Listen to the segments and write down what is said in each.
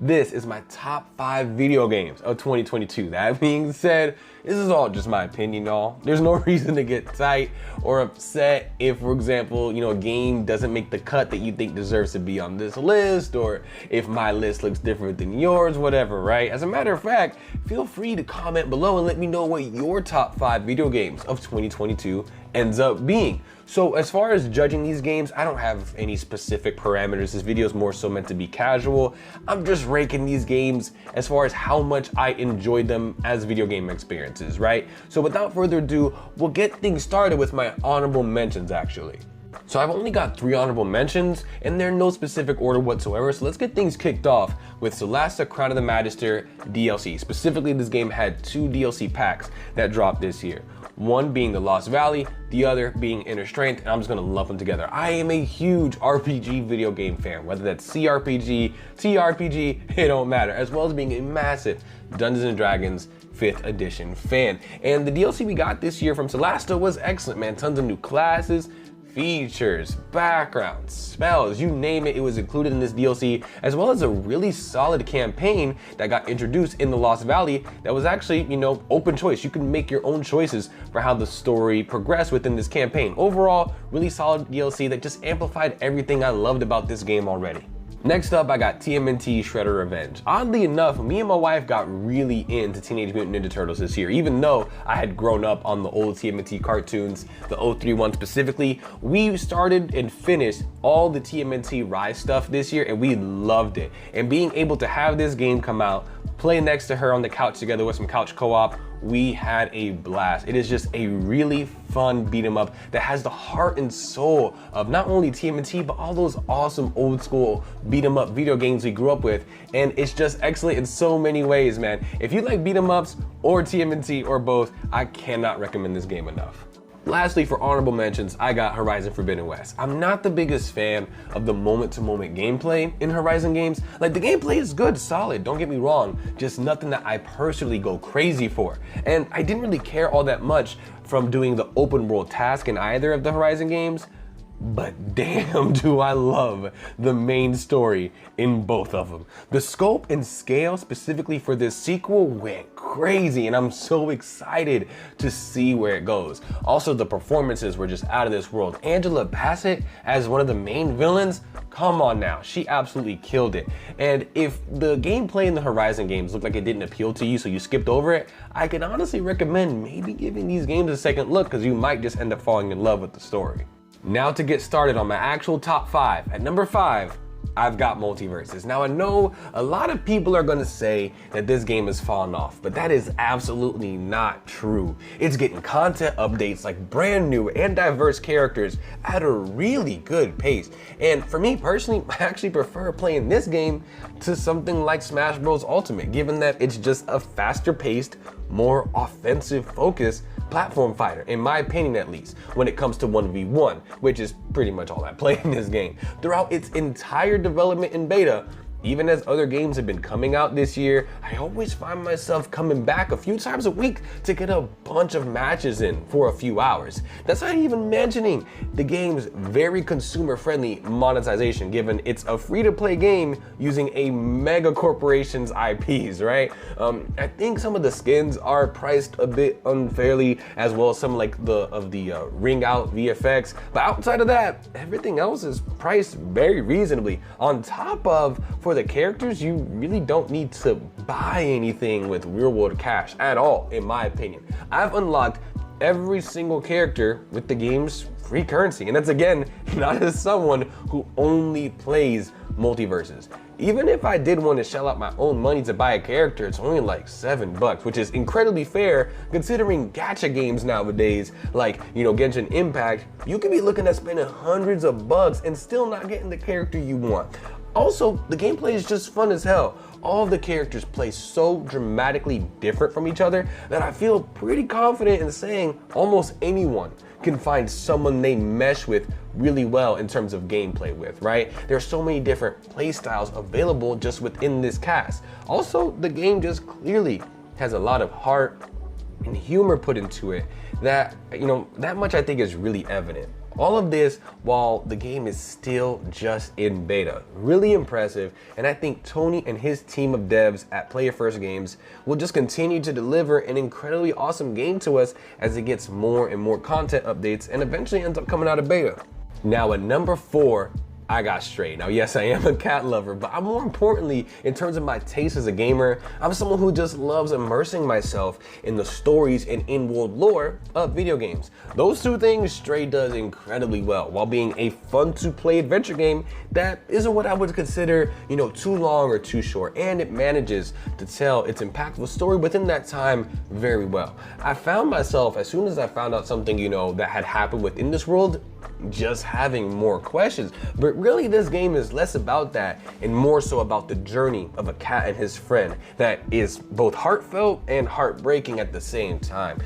This is my top 5 video games of 2022. That being said, this is all just my opinion, y'all. There's no reason to get tight or upset if, for example, a game doesn't make the cut that you think deserves to be on this list, or if my list looks different than yours, whatever, right? As a matter of fact, feel free to comment below and let me know what your top 5 video games of 2022 ends up being. So as far as judging these games, I don't have any specific parameters. This video is more so meant to be casual. I'm just ranking these games as far as how much I enjoyed them as video game experiences, right? So without further ado, we'll get things started with my honorable mentions actually. So I've only got 3 honorable mentions, and they're in no specific order whatsoever, so let's get things kicked off with Celeste: Crown of the Magister DLC. Specifically, this game had 2 DLC packs that dropped this year. One being the Lost Valley, the other being Inner Strength, and I'm just gonna lump them together. I am a huge RPG video game fan, whether that's CRPG, TRPG, it don't matter, as well as being a massive Dungeons & Dragons 5th edition fan. And the DLC we got this year from Celeste was excellent, man. Tons of new classes, features, backgrounds, spells, you name it, it was included in this DLC, as well as a really solid campaign that got introduced in the Lost Valley that was actually, open choice. You can make your own choices for how the story progressed within this campaign. Overall, really solid DLC that just amplified everything I loved about this game already. Next up, I got TMNT Shredder Revenge. Oddly enough, me and my wife got really into Teenage Mutant Ninja Turtles this year. Even though I had grown up on the old TMNT cartoons, the 03 one specifically, we started and finished all the TMNT Rise stuff this year, and we loved it. And being able to have this game come out, play next to her on the couch together with some couch co-op, we had a blast. It is just a really fun beat 'em up that has the heart and soul of not only TMNT, but all those awesome old school beat 'em up video games we grew up with. And it's just excellent in so many ways, man. If you like beat 'em ups or TMNT or both, I cannot recommend this game enough. Lastly, for honorable mentions, I got Horizon Forbidden West. I'm not the biggest fan of the moment-to-moment gameplay in Horizon games. Like, the gameplay is good, solid, don't get me wrong, just nothing that I personally go crazy for. And I didn't really care all that much from doing the open world task in either of the Horizon games, but damn do I love the main story in both of them. The scope and scale specifically for this sequel went crazy, and I'm so excited to see where it goes. Also, the performances were just out of this world. Angela Bassett as one of the main villains, come on now, she absolutely killed it. And if the gameplay in the Horizon games looked like it didn't appeal to you, so you skipped over it, I can honestly recommend maybe giving these games a second look, because you might just end up falling in love with the story. Now to get started on my actual top 5. At number 5, I've got Multiverses. Now I know a lot of people are gonna say that this game has fallen off, but that is absolutely not true. It's getting content updates, like brand new and diverse characters at a really good pace. And for me personally, I actually prefer playing this game to something like Smash Bros. Ultimate, given that it's just a faster paced, more offensive focused platform fighter, in my opinion at least, when it comes to 1v1, which is pretty much all I play in this game. Throughout its entire development in beta, even as other games have been coming out this year, I always find myself coming back a few times a week to get a bunch of matches in for a few hours. That's not even mentioning the game's very consumer-friendly monetization, given it's a free-to-play game using a mega corporation's IPs, right? I think some of the skins are priced a bit unfairly, as well as some like the ring out VFX, but outside of that, everything else is priced very reasonably. On top of, for the characters, you really don't need to buy anything with real world cash at all, in my opinion. I've unlocked every single character with the game's free currency, and that's again not as someone who only plays Multiverses. Even if I did want to shell out my own money to buy a character, it's only like $7, which is incredibly fair considering gacha games nowadays, like, Genshin Impact, you could be looking at spending hundreds of bucks and still not getting the character you want. Also, the gameplay is just fun as hell. All of the characters play so dramatically different from each other that I feel pretty confident in saying almost anyone can find someone they mesh with really well in terms of gameplay with, right? There's so many different play styles available just within this cast. Also, the game just clearly has a lot of heart, and humor put into it that, that much I think is really evident. All of this while the game is still just in beta. Really impressive, and I think Tony and his team of devs at Player First Games will just continue to deliver an incredibly awesome game to us as it gets more and more content updates and eventually ends up coming out of beta. Now at number 4, I got Stray. Now, yes, I am a cat lover, but I'm more importantly, in terms of my taste as a gamer, I'm someone who just loves immersing myself in the stories and in-world lore of video games. Those two things Stray does incredibly well, while being a fun-to-play adventure game that isn't what I would consider, too long or too short, and it manages to tell its impactful story within that time very well. I found myself, as soon as I found out something, that had happened within this world, just having more questions. But really, this game is less about that and more so about the journey of a cat and his friend that is both heartfelt and heartbreaking at the same time.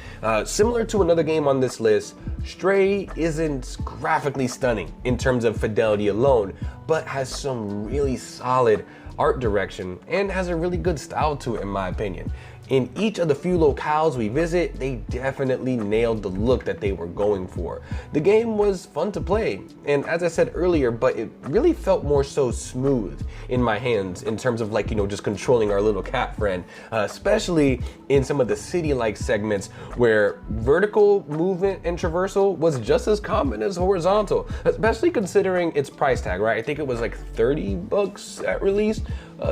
Similar to another game on this list, Stray isn't graphically stunning in terms of fidelity alone, but has some really solid art direction and has a really good style to it, in my opinion. In each of the few locales we visit, they definitely nailed the look that they were going for. The game was fun to play, and as I said earlier, but it really felt more so smooth in my hands in terms of just controlling our little cat friend, especially in some of the city-like segments where vertical movement and traversal was just as common as horizontal, especially considering its price tag, right? I think it was like $30 at release.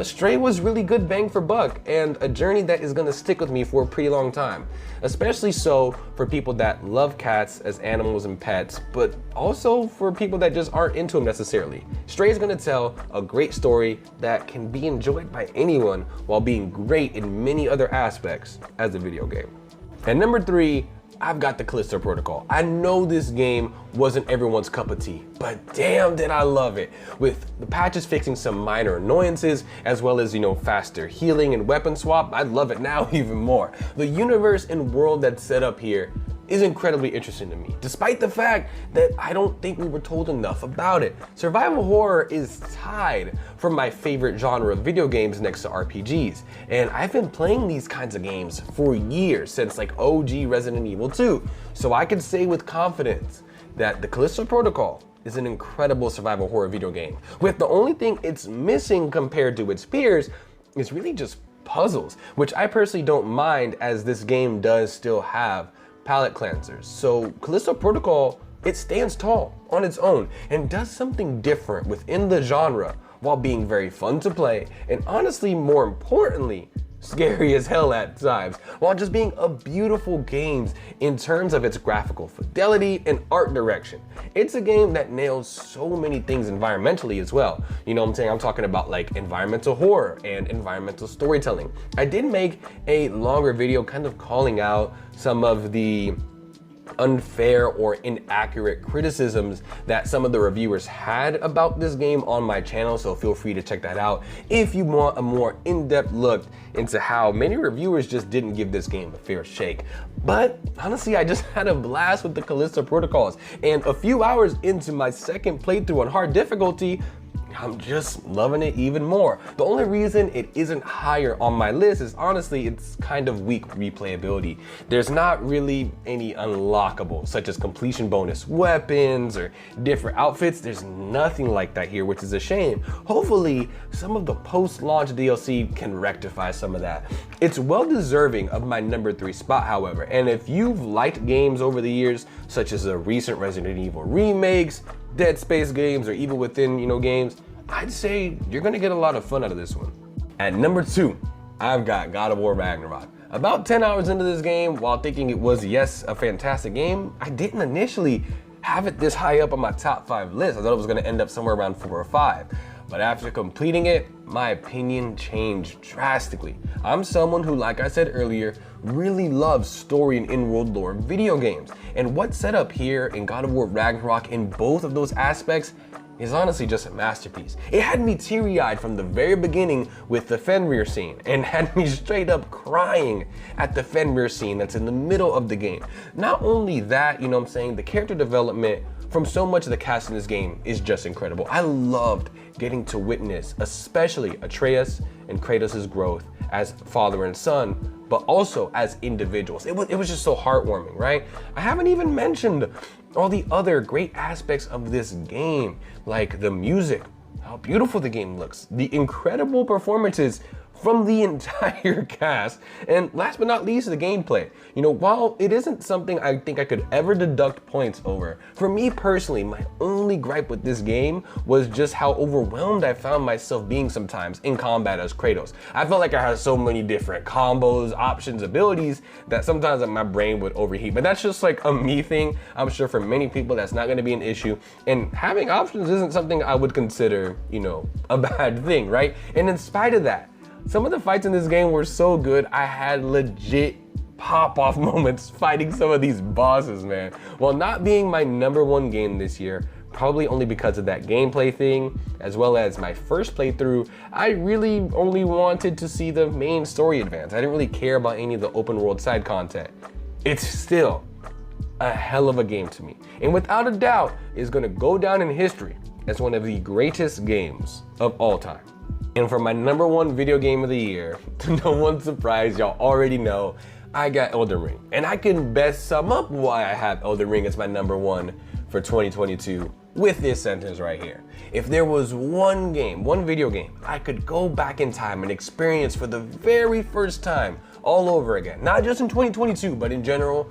Stray was really good bang for buck and a journey that is going to stick with me for a pretty long time, especially so for people that love cats as animals and pets, but also for people that just aren't into them necessarily. Stray is going to tell a great story that can be enjoyed by anyone while being great in many other aspects as a video game. And number 3, I've got the Callisto Protocol. I know this game wasn't everyone's cup of tea, but damn did I love it. With the patches fixing some minor annoyances, as well as, faster healing and weapon swap, I love it now even more. The universe and world that's set up here is incredibly interesting to me, despite the fact that I don't think we were told enough about it. Survival horror is tied for my favorite genre of video games next to RPGs, and I've been playing these kinds of games for years, since OG Resident Evil 2, so I can say with confidence that the Callisto Protocol is an incredible survival horror video game, with the only thing it's missing compared to its peers is really just puzzles, which I personally don't mind, as this game does still have palette cleansers. So Callisto Protocol, it stands tall on its own and does something different within the genre while being very fun to play and honestly, more importantly, scary as hell at times, while just being a beautiful game in terms of its graphical fidelity and art direction. It's a game that nails so many things environmentally as well. I'm talking about environmental horror and environmental storytelling. I did make a longer video kind of calling out some of the unfair or inaccurate criticisms that some of the reviewers had about this game on my channel, so feel free to check that out if you want a more in-depth look into how many reviewers just didn't give this game a fair shake. But honestly, I just had a blast with the Callisto Protocols, and a few hours into my second playthrough on hard difficulty, I'm just loving it even more. The only reason it isn't higher on my list is honestly it's kind of weak replayability. There's not really any unlockable, such as completion bonus weapons or different outfits. There's nothing like that here, which is a shame. Hopefully, some of the post-launch DLC can rectify some of that. It's well deserving of my number 3 spot, however, and if you've liked games over the years, such as the recent Resident Evil remakes, Dead Space games, or Evil Within, games, I'd say you're gonna get a lot of fun out of this one. At number 2, I've got God of War Ragnarok. About 10 hours into this game, while thinking it was, yes, a fantastic game, I didn't initially have it this high up on my top 5 list. I thought it was gonna end up somewhere around 4 or 5. But after completing it, my opinion changed drastically. I'm someone who, like I said earlier, really loves story and in-world lore video games. And what's set up here in God of War Ragnarok in both of those aspects is honestly just a masterpiece. It had me teary-eyed from the very beginning with the Fenrir scene, and had me straight up crying at the Fenrir scene that's in the middle of the game. Not only that, the character development from so much of the cast in this game is just incredible. I loved getting to witness, especially Atreus and Kratos' growth as father and son, but also as individuals. It was just so heartwarming, right? I haven't even mentioned all the other great aspects of this game, like the music, how beautiful the game looks, the incredible performances from the entire cast, and last but not least, the gameplay. You know, while it isn't something I think I could ever deduct points over, for me personally, my only gripe with this game was just how overwhelmed I found myself being sometimes in combat as Kratos. I felt like I had so many different combos, options, abilities that sometimes my brain would overheat, but that's just like a me thing. I'm sure for many people that's not gonna be an issue, and having options isn't something I would consider, you know, a bad thing, right? And in spite of that, some of the fights in this game were so good, I had legit pop-off moments fighting some of these bosses, man. While not being my #1 game this year, probably only because of that gameplay thing, as well as my first playthrough, I really only wanted to see the main story advance. I didn't really care about any of the open world side content. It's still a hell of a game to me, and without a doubt is gonna go down in history as one of the greatest games of all time. And for my #1 video game of the year, to no one's surprise, y'all already know, I got Elden Ring. And I can best sum up why I have Elden Ring as my #1 for 2022 with this sentence right here. If there was one game, one video game, I could go back in time and experience for the very first time all over again, not just in 2022, but in general,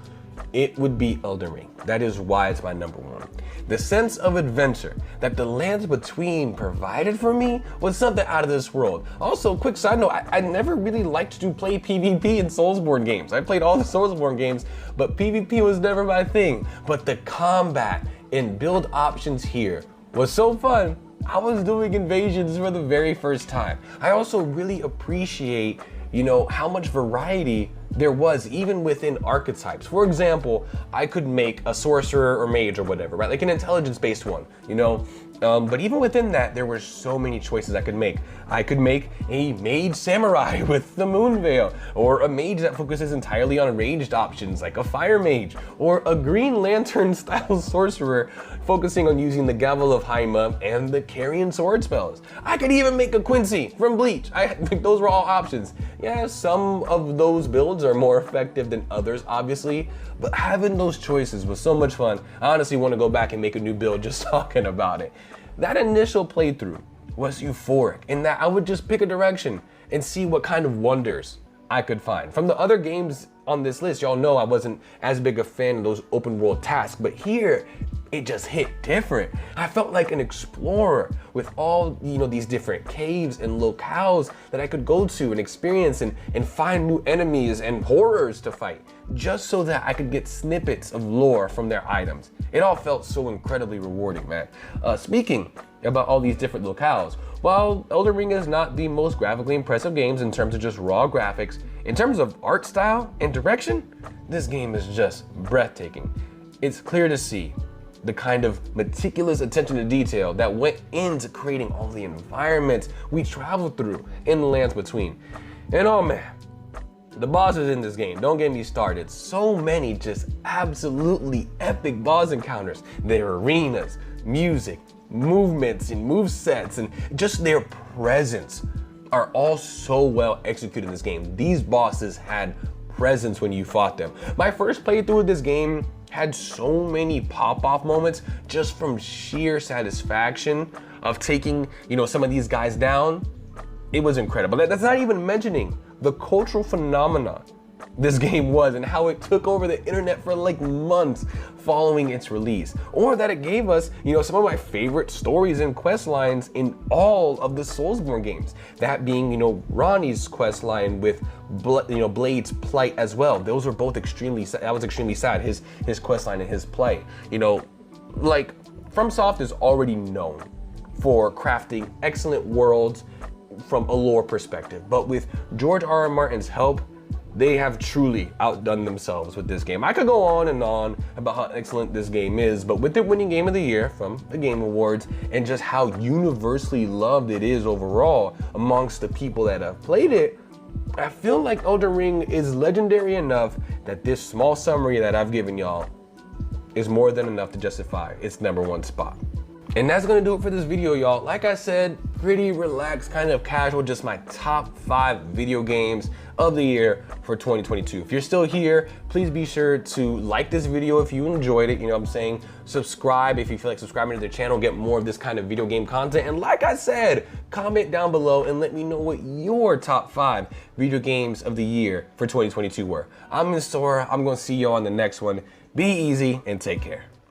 it would be Elden Ring. That is why it's my #1. The sense of adventure that the lands between provided for me was something out of this world. Also, quick side note, I never really liked to play PvP in Soulsborne games. I played all the Soulsborne games, but PvP was never my thing. But the combat and build options here was so fun. I was doing invasions for the very first time. I also really appreciate, you know, how much variety there was even within archetypes. For example, I could make a sorcerer or mage or whatever, right? Like an intelligence-based one, you know? But even within that, there were so many choices I could make. I could make a mage samurai with the moon veil, or a mage that focuses entirely on ranged options like a fire mage, or a Green Lantern style sorcerer focusing on using the Gavel of Haima and the Carrion sword spells. I could even make a Quincy from Bleach. Those were all options. Yeah, some of those builds are more effective than others, obviously, but having those choices was so much fun. I honestly want to go back and make a new build just talking about it. That initial playthrough was euphoric in that I would just pick a direction and see what kind of wonders I could find. From the other games on this list, y'all know I wasn't as big a fan of those open world tasks, but here, it just hit different. I felt like an explorer with all, you know, these different caves and locales that I could go to and experience and find new enemies and horrors to fight, just so that I could get snippets of lore from their items. It all felt so incredibly rewarding, man. Speaking about all these different locales, while Elden Ring is not the most graphically impressive games in terms of just raw graphics, in terms of art style and direction, this game is just breathtaking. It's clear to see the kind of meticulous attention to detail that went into creating all the environments we traveled through in the lands between. And oh man, the bosses in this game, don't get me started. So many just absolutely epic boss encounters. Their arenas, music, movements and movesets, and just their presence are all so well executed in this game. These bosses had presence when you fought them. My first playthrough of this game had so many pop-off moments just from sheer satisfaction of taking, you know, some of these guys down. It was incredible. That's not even mentioning the cultural phenomenon this game was and how it took over the internet for like months following its release, or that it gave us, you know, some of my favorite stories and quest lines in all of the Soulsborne games. That being, you know, Ronnie's quest line with Blade's plight as well. Those were both extremely sad. That was extremely sad. His quest line and his plight. You know, like FromSoft is already known for crafting excellent worlds from a lore perspective, but with George R.R. Martin's help, they have truly outdone themselves with this game. I could go on and on about how excellent this game is, but with it winning Game of the Year from the Game Awards and just how universally loved it is overall amongst the people that have played it, I feel like Elden Ring is legendary enough that this small summary that I've given y'all is more than enough to justify its #1 spot. And that's gonna do it for this video, y'all. Like I said, pretty relaxed, kind of casual, just my top 5 video games of the year for 2022. If you're still here, please be sure to like this video if you enjoyed it, you know what I'm saying? Subscribe if you feel like subscribing to the channel, get more of this kind of video game content. And like I said, comment down below and let me know what your top 5 video games of the year for 2022 were. I'm Mr. I'm gonna see you on the next one. Be easy and take care.